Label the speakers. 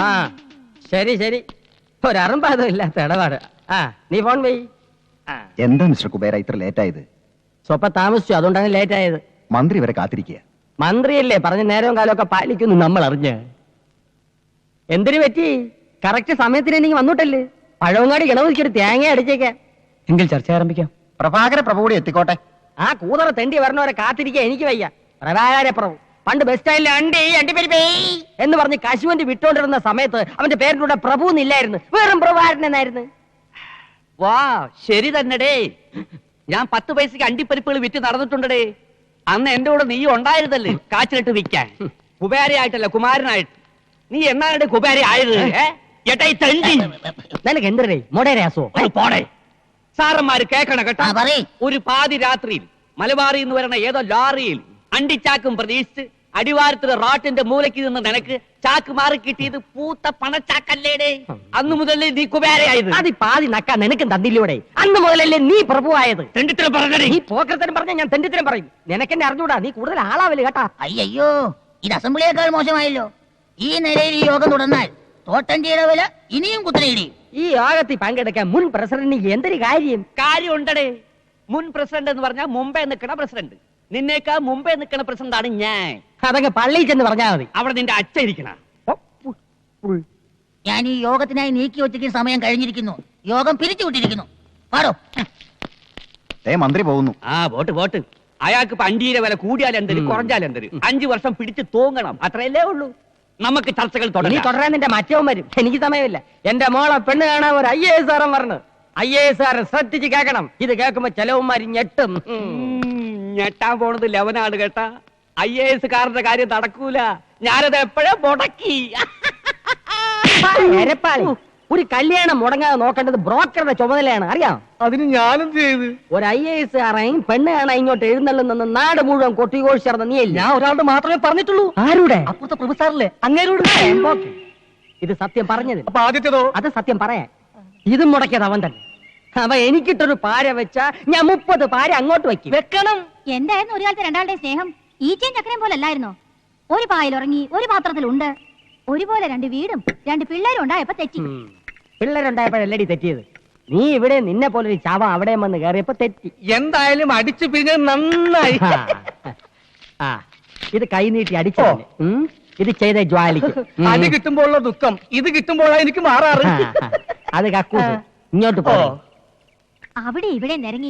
Speaker 1: ആ ശരി ശരി, ഒരറുമ്പാതം ഇല്ലാത്ത ഇടപാട്. ആ നീ ഫോൺ പോയി.
Speaker 2: എന്താ മിസ്റ്റർ കുബേര ഇത്ര ലേറ്റ് ആയത്?
Speaker 1: സ്വപ്പം താമസിച്ചു, അതുകൊണ്ടാണ് ലേറ്റ് ആയത്.
Speaker 2: മന്ത്രി വരെ കാത്തിരിക്കുക.
Speaker 1: മന്ത്രിയല്ലേ പറഞ്ഞ നേരവും കാലമൊക്കെ പാലിക്കുന്നു നമ്മൾ അറിഞ്ഞ്. എന്തിനു പറ്റി? കറക്റ്റ് സമയത്തിന് എനിക്ക് വന്നിട്ടല്ലേ. പഴവങ്ങാടി ഗണപതിക്കൊരു തേങ്ങ അടിച്ചേക്കാം. എങ്കിൽ ചർച്ച ആരംഭിക്കാം.
Speaker 2: പ്രഭാകര പ്രഭു കൂടി എത്തിക്കോട്ടെ.
Speaker 1: ആ കൂതറ തെണ്ടി വരണവരെ കാത്തിരിക്കാൻ എനിക്ക് വയ്യ. പ്രഭാകര പ്രഭു പണ്ട് ബസ് സ്റ്റാൻഡിൽ അണ്ടിപ്പരിപ്പേ എന്ന് പറഞ്ഞ് കശുവണ്ടി വിട്ടോണ്ടിരുന്ന സമയത്ത് അവന്റെ പേരിന്റെ കൂടെ പ്രഭു എന്നില്ലായിരുന്നു, വെറും പ്രഭാകരൻ എന്നായിരുന്നു.
Speaker 3: വാ ശരി തന്നെടേ. ഞാൻ 10 പൈസക്ക് അണ്ടിപ്പരിപ്പുകൾ വിറ്റ് നടന്നിട്ടുണ്ടേ. അന്ന് എന്റെ കൂടെ നീ ഉണ്ടായിരുന്നല്ലേ കാച്ചിലിട്ട് വിൽക്കാൻ. കുബേരയായിട്ടല്ല, കുമാരനായിട്ട്. നീ എന്നാണ് കുബേര ആയത്?
Speaker 1: നിനക്ക് എന്തരേ മൊടേരാസോ?
Speaker 3: പോടെ. സാറന്മാര് കേക്കണം കേട്ടോ. ഒരു പാതി രാത്രിയിൽ മലബാറിൽ നിന്ന് വരണ ഏതോ ലോറിയിൽ അണ്ടിച്ചാക്കും പ്രതീക്ഷിച്ച് അടിവാരത്തിലെ റോട്ടിന്റെ മൂലയ്ക്ക് നിന്ന് നിനക്ക് ചാക്ക് മാറി കിട്ടിയത് പൂത്ത പണച്ചാക്കല്ലേടേ. അന്ന് മുതലേ നീ കുബേരയായത്.
Speaker 1: അത് പാതി നക്കാൻ നിനക്കും തന്നില്ലൂടെ? അന്ന് മുതലല്ലേ നീ പ്രഭുവായത്?
Speaker 3: തെണ്ടിത്തരം പറഞ്ഞേ.
Speaker 1: നീ പോക്കരത്തരം പറഞ്ഞ ഞാൻ തെണ്ടിത്തരം പറയും. നിനക്കെന്നെ അറിഞ്ഞൂടാ, നീ കൂടുതൽ ആളാവില്ല കേട്ടാ.
Speaker 4: അയ്യോ, ഇത് അസംബ്ലിയേക്കാൾ മോശമായല്ലോ. ഈ നിലയിൽ ഈ യോഗം തുടർന്നാൽ തോട്ടഞ്ചിയുടെ വില ഇനിയും കുത്തനെയിടിയും.
Speaker 1: ഈ യോഗത്തിൽ പങ്കെടുക്കാൻ മുൻ പ്രസിഡന്റിന് എന്തൊരു കാര്യം?
Speaker 3: കാര്യം ഉണ്ടടേ. മുൻ പ്രസിഡന്റ് എന്ന് പറഞ്ഞാൽ മുമ്പേ നിൽക്കണ പ്രസിഡന്റ്. നിന്നേക്കാ മുമ്പേ നിൽക്കണ പ്രസിഡന്റ് ആണ് ഞാൻ.
Speaker 1: അതങ്ങ് പള്ളിയിൽ ചെന്ന് പറഞ്ഞാൽ മതി.
Speaker 3: അവിടെ നിന്റെ അച്ഛൻ ഇരിക്കണ.
Speaker 4: ഞാൻ ഈ യോഗത്തിനായി നീക്കി വെച്ചിരിക്കുന്ന സമയം കഴിഞ്ഞിരിക്കുന്നു. യോഗം പിരിച്ചുവിട്ടിരിക്കുന്നു. പാടോ.
Speaker 2: മന്ത്രി പോകുന്നു.
Speaker 3: ആ വോട്ട് വോട്ട്. അയാൾക്ക് പണ്ടിയുടെ വില കൂടിയാൽ എന്തരും കുറഞ്ഞാൽ എന്തരും 5 വർഷം പിടിച്ച് തൂങ്ങണം, അത്രയല്ലേ ഉള്ളൂ. നമുക്ക് ചർച്ചകൾ
Speaker 1: നീ തുടരാൻ നിന്റെ മറ്റവും വരും. എനിക്ക് സമയമില്ല. എന്റെ മോളെ പെണ്ണ് കാണാൻ ഒരു IAS സാറൻ പറഞ്ഞു. IAS സാറ് ശ്രദ്ധിച്ച് കേൾക്കണം. ഇത് കേൾക്കുമ്പോ ചെലവുമാരി ഞെട്ടും.
Speaker 3: ഞെട്ടാൻ പോണത് ലവനാണ് കേട്ടാ. IAS കാരന്റെ കാര്യം നടക്കൂല. ഞാനത് എപ്പോഴേ മുടക്കി.
Speaker 1: ഒരു കല്യാണം മുടങ്ങാതെ നോക്കേണ്ടത് ബ്രോക്കറുടെ ചുമതലയാണ്, അറിയാം.
Speaker 5: അതിന് ഞാനും ചെയ്ത്
Speaker 1: ഒരു IAS സാറേയും പെണ്ണ് കാണാൻ ഇങ്ങോട്ട് എഴുന്നള്ളുന്ന നാട് മുഴുവൻ കൊട്ടിഘോഷിച്ചിരുന്ന നീ. ഞാൻ ഒരാളുടെ മാത്രമേ പറഞ്ഞിട്ടുള്ളൂ. ആരുടെ? അപ്പുറത്തെ പ്രൊഫസറിലെ അങ്ങേരോട്. ഇത് സത്യം പറഞ്ഞത്.
Speaker 5: അപ്പൊ ആദ്യത്തേതോ?
Speaker 1: അത് സത്യം പറയാൻ. ഇതും മുടക്കിയത് അവൻ തന്നെ. അവ എനിക്കിട്ടൊരു പാര വെച്ചാ ഞാൻ 30 പാര അങ്ങോട്ട് വെക്കും. വെക്കണം.
Speaker 6: എന്തായിരുന്നു ഒരു കാലത്ത് രണ്ടാളുടെ സ്നേഹം? ഈച്ചയും ചക്കരയും പോലെ അല്ലായിരുന്നോ? ഒരു പായിൽ ഉറങ്ങി, ഒരു പാത്രത്തിലുണ്ട്. ഒരുപോലെ 2 വീടും 2 പിള്ളേരും ഉണ്ടായപ്പോ തെറ്റി.
Speaker 1: പിള്ളേരുണ്ടായപ്പോഴല്ലടി തെറ്റിയത്. നീ ഇവിടെ നിന്നെ പോലൊരു ചാവ അവിടെ വന്ന് കയറിയപ്പോ തെറ്റി.
Speaker 5: എന്തായാലും അടിച്ചു പിരിഞ്ഞത് നന്നായി.
Speaker 1: ആ ഇത് കൈ നീട്ടി അടിച്ചോ? ഇത് ചെയ്ത ജ്വാലിക്ക്.
Speaker 5: അടി കിട്ടുമ്പോഴുള്ള ദുഃഖം ഇത് കിട്ടുമ്പോഴാണ് എനിക്ക് മാറാറ്.
Speaker 1: അത് കക്കൂസ്. ഇങ്ങോട്ട് പോ.
Speaker 6: അവിടെ ഇവിടെ നിരങ്ങി